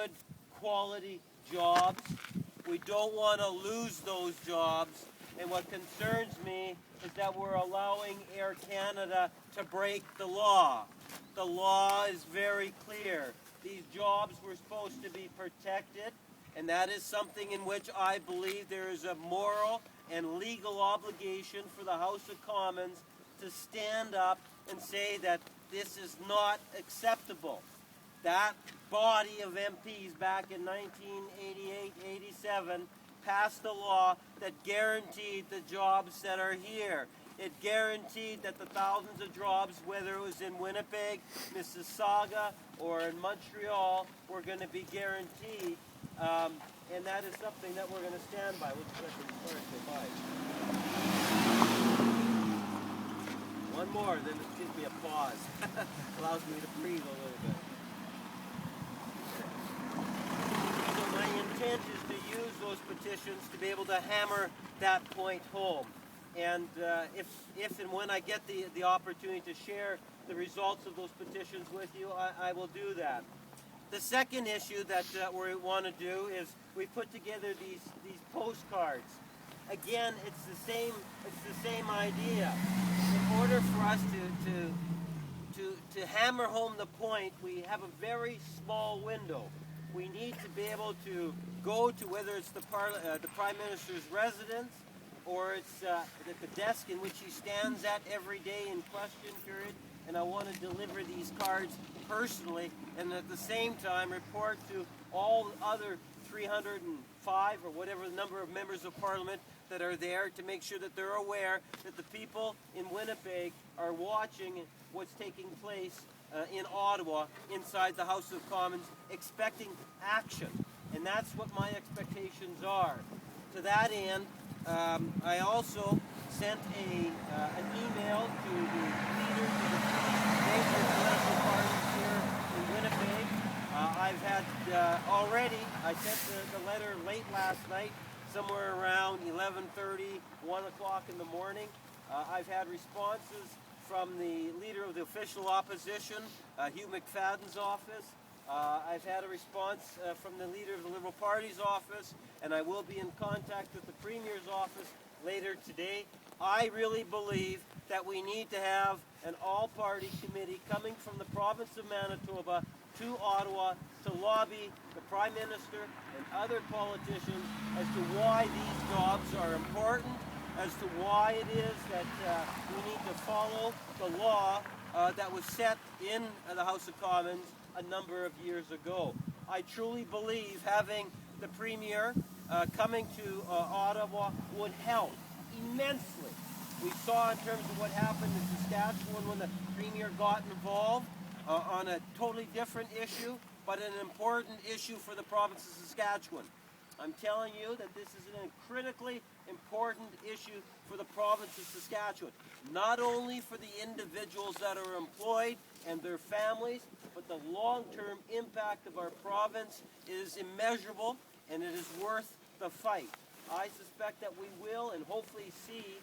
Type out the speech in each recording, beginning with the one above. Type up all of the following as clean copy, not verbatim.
good quality jobs. We don't want to lose those jobs. And what concerns me is that we're allowing Air Canada to break the law. The law is very clear. These jobs were supposed to be protected, and that is something in which I believe there is a moral and legal obligation for the House of Commons to stand up and say that this is not acceptable. That body of MPs back in 1988-87 passed a law that guaranteed the jobs that are here. It guaranteed that the thousands of jobs, whether it was in Winnipeg, Mississauga, or in Montreal, were going to be guaranteed. And that is something that we're going to stand by. One more, then it gives me a pause. Allows me to breathe a little bit. So my intent is to use those petitions to be able to hammer that point home. And if and when I get the opportunity to share the results of those petitions with you, I will do that. The second issue that we want to do is we put together these postcards. Again, it's the same idea. In order for us to hammer home the point, we have a very small window. We need to be able to go to whether it's the Prime Minister's residence or it's at the desk in which he stands at every day in question period, and I want to deliver these cards personally, and at the same time report to all other 305 or whatever the number of members of Parliament that are there to make sure that they're aware that the people in Winnipeg are watching what's taking place in Ottawa inside the House of Commons, expecting action. And that's what my expectations are. To that end, I also sent an email to the leaders of the major political parties here in Winnipeg. I've had already, I sent the letter late last night, somewhere around 11:30, 1 o'clock in the morning. I've had responses from the leader of the official opposition, Hugh McFadden's office. I've had a response from the leader of the Liberal Party's office, and I will be in contact with the Premier's office later today. I really believe that we need to have an all-party committee coming from the province of Manitoba to Ottawa to lobby the Prime Minister and other politicians as to why these jobs are important, as to why it is that we need to follow the law that was set in the House of Commons a number of years ago. I truly believe having the Premier coming to Ottawa would help immensely. We saw in terms of what happened in Saskatchewan when the Premier got involved on a totally different issue, but an important issue for the province of Saskatchewan. I'm telling you that this is a critically important issue for the province of Saskatchewan, not only for the individuals that are employed and their families, but the long-term impact of our province is immeasurable, and it is worth the fight. I suspect that we will and hopefully see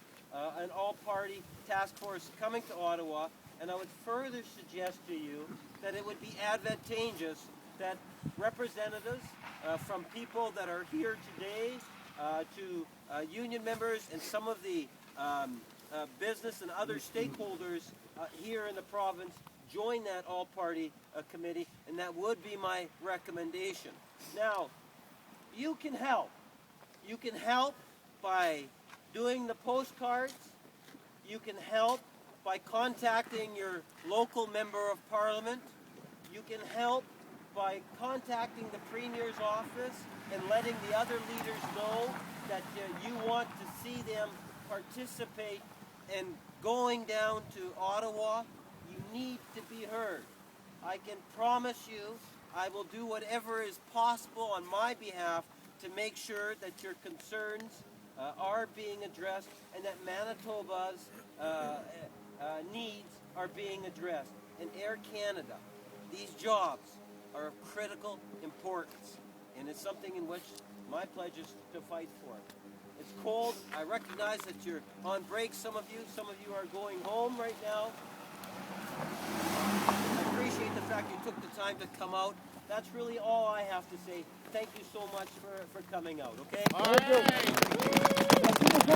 an all-party task force coming to Ottawa, and I would further suggest to you that it would be advantageous that representatives from people that are here today to union members and some of the business and other stakeholders here in the province join that all-party committee, and that would be my recommendation. Now, you can help. You can help by doing the postcards. You can help by contacting your local member of Parliament. You can help by contacting the Premier's office and letting the other leaders know that you want to see them participate in going down to Ottawa. You need to be heard. I can promise you I will do whatever is possible on my behalf to make sure that your concerns are being addressed and that Manitoba's needs are being addressed. In Air Canada, these jobs are of critical importance, and it's something in which my pledge is to fight for. It's cold. I recognize that you're on break, some of you are going home right now. I appreciate the fact you took the time to come out that's really all I have to say. Thank you so much for coming out, okay? All right.